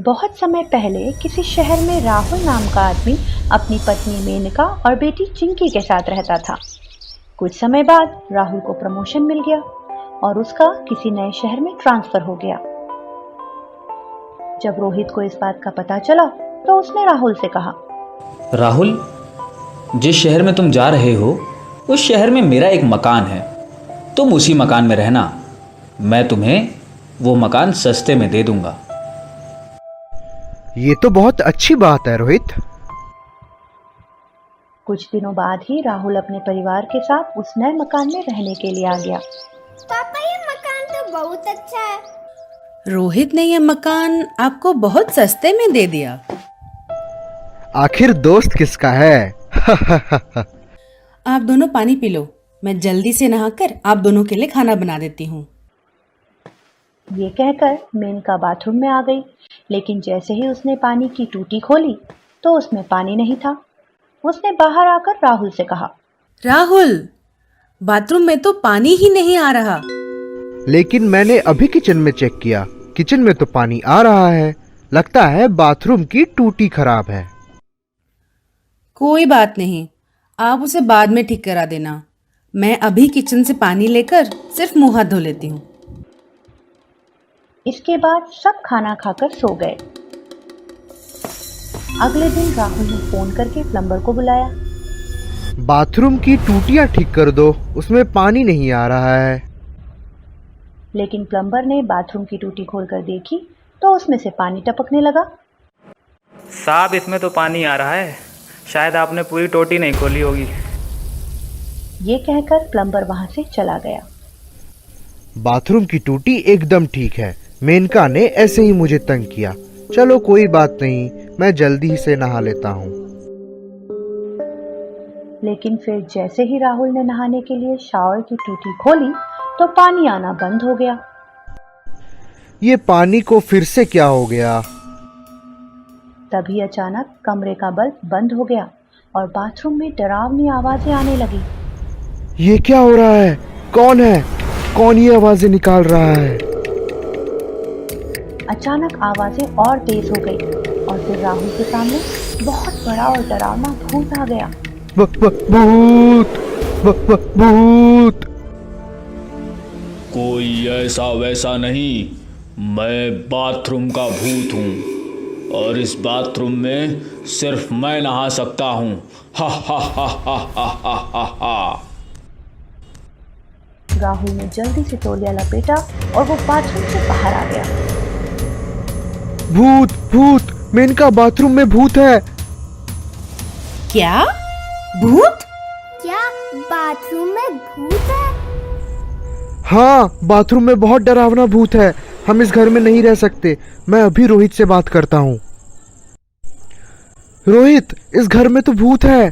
बहुत समय पहले किसी शहर में राहुल नाम का आदमी अपनी पत्नी मेनका और बेटी चिंकी के साथ रहता था। कुछ समय बाद राहुल को प्रमोशन मिल गया और उसका किसी नए शहर में ट्रांसफर हो गया। जब रोहित को इस बात का पता चला तो उसने राहुल से कहा, राहुल, जिस शहर में तुम जा रहे हो उस शहर में मेरा एक मकान है। तुम उसी मकान में रहना। मैं तुम्हें वो मकान सस्ते में दे दूंगा। ये तो बहुत अच्छी बात है रोहित। कुछ दिनों बाद ही राहुल अपने परिवार के साथ उस नए मकान में रहने के लिए आ गया। पापा, ये मकान तो बहुत अच्छा है। रोहित ने ये मकान आपको बहुत सस्ते में दे दिया। आखिर दोस्त किसका है? आप दोनों पानी पी लो, मैं जल्दी से नहाकर आप दोनों के लिए खाना बना देती हूँ। ये कहकर मेनका बाथरूम में आ गई, लेकिन जैसे ही उसने पानी की टूटी खोली तो उसमें पानी नहीं था। उसने बाहर आकर राहुल से कहा, राहुल, बाथरूम में तो पानी ही नहीं आ रहा। लेकिन मैंने अभी किचन में चेक किया, किचन में तो पानी आ रहा है। लगता है बाथरूम की टूटी खराब है। कोई बात नहीं, आप उसे बाद में ठीक करा देना। मैं अभी किचन से पानी लेकर सिर्फ मुंह हाथ धो लेती हूँ। इसके बाद सब खाना खाकर सो गए। अगले दिन राहुल ने फोन करके प्लम्बर को बुलाया। बाथरूम की टूटियां ठीक कर दो, उसमें पानी नहीं आ रहा है। लेकिन प्लम्बर ने बाथरूम की टूटी खोलकर देखी तो उसमें से पानी टपकने लगा। साहब, इसमें तो पानी आ रहा है। शायद आपने पूरी टोटी नहीं खोली होगी। ये कहकर प्लम्बर वहां से चला गया। बाथरूम की टूटी एकदम ठीक है। मेनका ने ऐसे ही मुझे तंग किया। चलो कोई बात नहीं, मैं जल्दी से नहा लेता हूँ। लेकिन फिर जैसे ही राहुल ने नहाने के लिए शावर की टूटी खोली तो पानी आना बंद हो गया। ये पानी को फिर से क्या हो गया? तभी अचानक कमरे का बल्ब बंद हो गया और बाथरूम में डरावनी आवाजें आने लगी। ये क्या हो रहा है? कौन है? कौन ये आवाजें निकाल रहा है? अचानक आवाजें और तेज हो गई और फिर राहुल के सामने बहुत बड़ा और डरावना भूत आ गया। भूत! भूत! कोई ऐसा वैसा नहीं, मैं बाथरूम का भूत हूँ और इस बाथरूम में सिर्फ मैं नहा सकता हूँ। हा हा हा हा हा हा हा हा। राहुल ने जल्दी से तौलिया लपेटा और वो बाथरूम से बाहर आ गया। भूत! भूत! मेनका, बाथरूम में भूत है। क्या? भूत? क्या बाथरूम में भूत है? हाँ, बाथरूम में बहुत डरावना भूत है। हम इस घर में नहीं रह सकते। मैं अभी रोहित से बात करता हूँ। रोहित, इस घर में तो भूत है।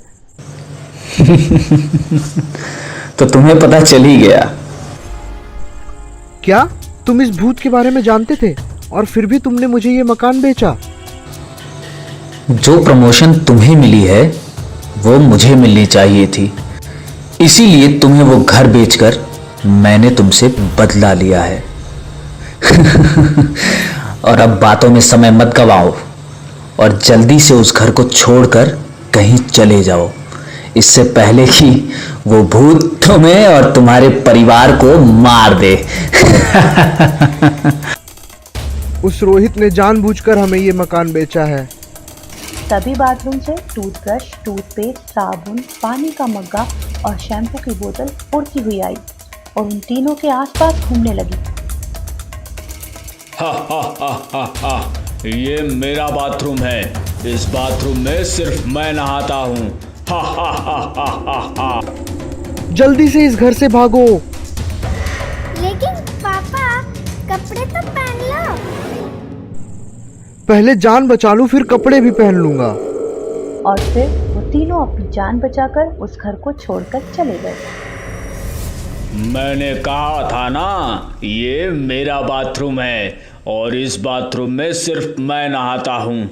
तो तुम्हें पता चल ही गया। क्या तुम इस भूत के बारे में जानते थे और फिर भी तुमने मुझे ये मकान बेचा? जो प्रमोशन तुम्हें मिली है वो मुझे मिलनी चाहिए थी, इसीलिए तुम्हें वो घर बेचकर मैंने तुमसे बदला लिया है। और अब बातों में समय मत गवाओ और जल्दी से उस घर को छोड़कर कहीं चले जाओ, इससे पहले कि वो भूत तुम्हें और तुम्हारे परिवार को मार दे। उस रोहित ने जानबूझकर हमें ये मकान बेचा है। तभी बाथरूम से टूथब्रश, टूथपेस्ट, साबुन, पानी का मग्गा और शैम्पू की बोतल उड़ती हुई आई और उन तीनों के आसपास घूमने लगी। हा हा हा हा हा। ये मेरा बाथरूम है। इस बाथरूम में सिर्फ मैं नहाता हूँ। हा हा हा हा हा हा। जल्दी से इस घर से भागो। लेकिन पापा, कपड़े तो पहन लो। पहले जान बचा लूं, फिर कपड़े भी पहन लूंगा। और फिर वो तीनों अपनी जान बचाकर उस घर को छोड़कर चले गए। मैंने कहा था ना, ये मेरा बाथरूम है और इस बाथरूम में सिर्फ मैं नहाता हूँ।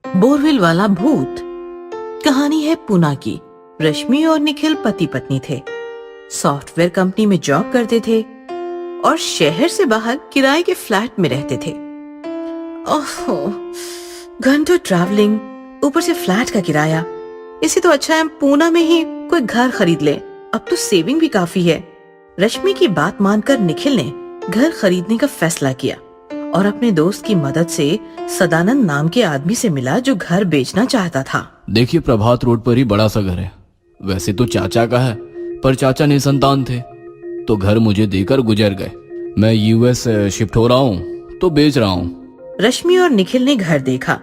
बोरवेल वाला भूत। कहानी है पूना की। रश्मि और निखिल पति पत्नी थे। सॉफ्टवेयर कंपनी में जॉब करते थे और शहर से बाहर किराए के फ्लैट में रहते थे। ओहो, घंटों ट्रैवलिंग, ऊपर से फ्लैट का किराया। इसे तो अच्छा है पूना में ही कोई घर खरीद ले, अब तो सेविंग भी काफी है। रश्मि की बात मानकर निखिल ने घर खरीदने का फैसला किया और अपने दोस्त की मदद से सदानंद नाम के आदमी से मिला जो घर बेचना चाहता था। देखिए, प्रभात रोड पर ही बड़ा सा घर है। वैसे तो चाचा का है, पर चाचा निसंतान थे तो घर मुझे देकर गुजर गए। मैं यूएस शिफ्ट हो रहा हूँ तो बेच रहा हूँ। रश्मि और निखिल ने घर देखा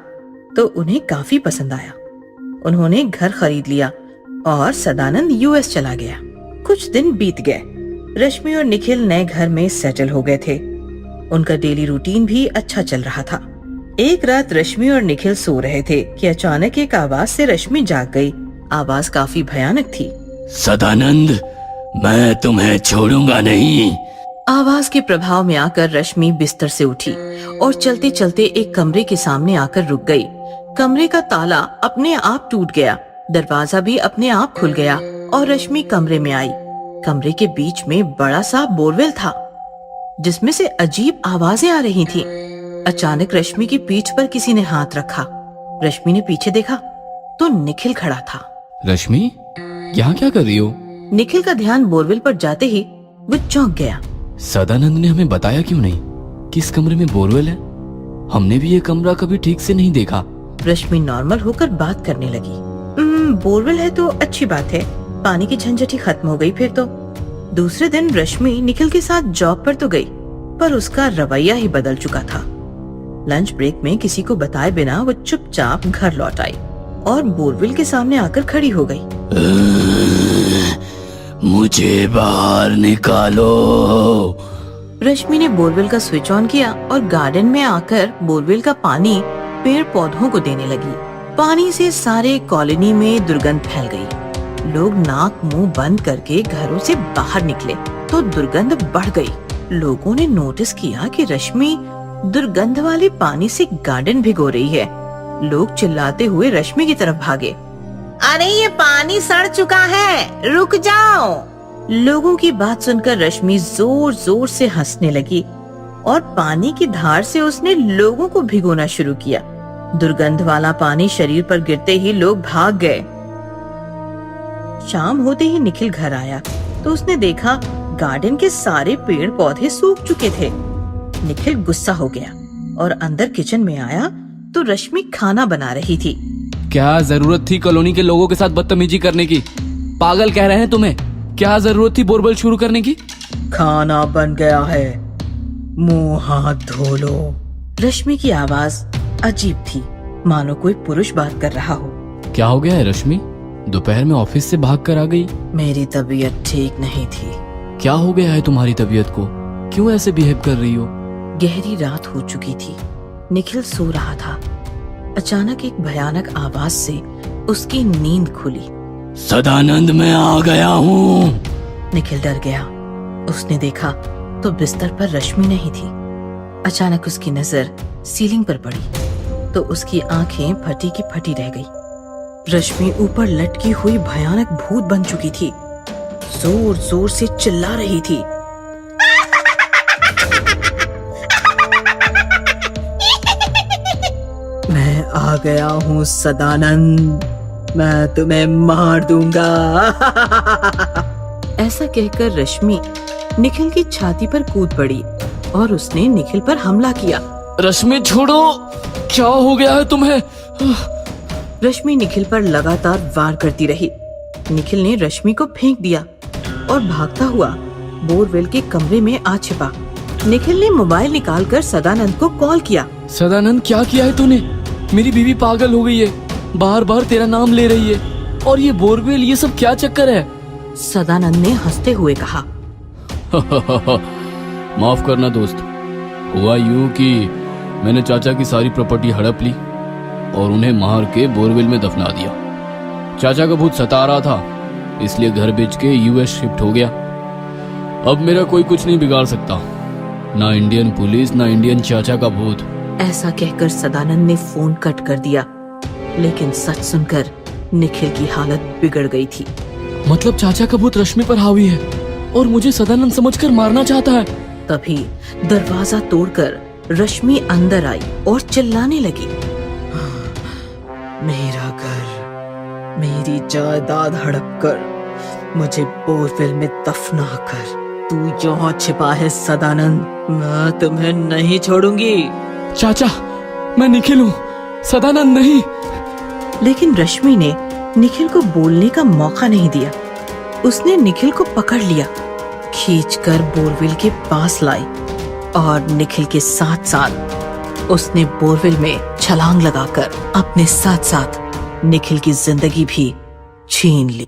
तो उन्हें काफी पसंद आया। उन्होंने घर खरीद लिया और सदानंद यूएस चला गया। कुछ दिन बीत गए। रश्मि और निखिल नए घर में सेटल हो गए थे। उनका डेली रूटीन भी अच्छा चल रहा था। एक रात रश्मि और निखिल सो रहे थे कि अचानक एक आवाज से रश्मि जाग गई। आवाज काफी भयानक थी। सदानंद, मैं तुम्हें छोड़ूंगा नहीं। आवाज के प्रभाव में आकर रश्मि बिस्तर से उठी और चलते चलते एक कमरे के सामने आकर रुक गई। कमरे का ताला अपने आप टूट गया, दरवाजा भी अपने आप खुल गया और रश्मि कमरे में आई। कमरे के बीच में बड़ा सा बोरवेल था जिसमें से अजीब आवाजें आ रही थीं। अचानक रश्मि की पीठ पर किसी ने हाथ रखा। रश्मि ने पीछे देखा तो निखिल खड़ा था। रश्मि, यहाँ क्या कर रही हो? निखिल का ध्यान बोरवेल पर जाते ही वो चौंक गया। सदानंद ने हमें बताया क्यों नहीं किस कमरे में बोरवेल है? हमने भी ये कमरा कभी ठीक से नहीं देखा। रश्मि नॉर्मल होकर बात करने लगी। बोरवेल है तो अच्छी बात है, पानी की झंझट ही खत्म हो गई। फिर तो दूसरे दिन रश्मि निखिल के साथ जॉब पर तो गई, पर उसका रवैया ही बदल चुका था। लंच ब्रेक में किसी को बताए बिना वो चुपचाप घर लौट आई और बोरवेल के सामने आकर खड़ी हो गई। मुझे बाहर निकालो। रश्मि ने बोरवेल का स्विच ऑन किया और गार्डन में आकर बोरवेल का पानी पेड़ पौधों को देने लगी। पानी से सारे कॉलोनी में दुर्गंध फैल गई। लोग नाक मुंह बंद करके घरों से बाहर निकले तो दुर्गंध बढ़ गई। लोगों ने नोटिस किया कि रश्मि दुर्गंध वाले पानी से गार्डन भिगो रही है। लोग चिल्लाते हुए रश्मि की तरफ भागे। अरे ये पानी सड़ चुका है, रुक जाओ। लोगों की बात सुनकर रश्मि जोर जोर से हंसने लगी और पानी की धार से उसने लोगों को भिगोना शुरू किया। दुर्गंध वाला पानी शरीर पर गिरते ही लोग भाग गए। शाम होते ही निखिल घर आया तो उसने देखा गार्डन के सारे पेड़ पौधे सूख चुके थे। निखिल गुस्सा हो गया और अंदर किचन में आया तो रश्मि खाना बना रही थी। क्या जरूरत थी कॉलोनी के लोगों के साथ बदतमीजी करने की? पागल कह रहे हैं तुम्हें? क्या जरूरत थी बोरवेल शुरू करने की? खाना बन गया है, मुंह हाथ धो लो। रश्मि की आवाज अजीब थी, मानो कोई पुरुष बात कर रहा हो। क्या हो गया है रश्मि? दोपहर में ऑफिस से भाग कर आ गई। मेरी तबीयत ठीक नहीं थी। क्या हो गया है तुम्हारी तबीयत को? क्यों ऐसे बिहेव कर रही हो? गहरी रात हो चुकी थी। निखिल सो रहा था। अचानक एक भयानक आवाज से उसकी नींद खुली। सदानंद, मैं आ गया हूँ। निखिल डर गया। उसने देखा तो बिस्तर पर रश्मि नहीं थी। अचानक उसकी नजर सीलिंग पर पड़ी तो उसकी आंखें फटी की फटी रह गई। रश्मि ऊपर लटकी हुई भयानक भूत बन चुकी थी। जोर जोर से चिल्ला रही थी। मैं आ गया हूँ सदानंद, मैं तुम्हें मार दूंगा। ऐसा कहकर रश्मि निखिल की छाती पर कूद पड़ी और उसने निखिल पर हमला किया। रश्मि छोड़ो, क्या हो गया है तुम्हें? रश्मि निखिल पर लगातार वार करती रही। निखिल ने रश्मि को फेंक दिया और भागता हुआ बोरवेल के कमरे में आ छिपा। निखिल ने मोबाइल निकालकर सदानंद को कॉल किया। सदानंद, क्या किया है तूने? मेरी बीवी पागल हो गई है, बार बार तेरा नाम ले रही है। और ये बोरवेल, ये सब क्या चक्कर है? सदानंद ने हंसते हुए कहा। माफ करना दोस्त, हुआ यूं कि मैंने चाचा की सारी प्रॉपर्टी हड़प ली और उन्हें मार के बोरवेल में दफना दिया। चाचा का भूत सता रहा था, इसलिए घर बेच के यूएस शिफ्ट हो गया। अब मेरा कोई कुछ नहीं बिगाड़ सकता, ना इंडियन पुलिस, ना इंडियन चाचा का भूत। ऐसा कहकर सदानंद ने फोन कट कर दिया। लेकिन सच सुनकर निखिल की हालत बिगड़ गई थी। मतलब चाचा का भूत रश्मि पर हावी है और मुझे सदानंद समझकर मारना चाहता है। सदानंद ने हंसते हुए कहा। क्या हो गया है तुम्हें? तभी दरवाजा तोड़कर रश्मि अंदर आई और चिल्लाने लगी, मेरा घर, मेरी जायदाद हड़प कर मुझे बोरवेल में दफना कर। तू यहाँ छिपा है सदानंद, मैं तुम्हें नहीं छोड़ूंगी। चाचा, मैं निखिल हूँ, सदानंद नहीं। लेकिन रश्मि ने निखिल को बोलने का मौका नहीं दिया। उसने निखिल को पकड़ लिया, खींचकर बोरवेल के पास लाई और निखिल के साथ साथ उसने बोरवेल में छलांग लगाकर अपने साथ साथ निखिल की जिंदगी भी छीन ली।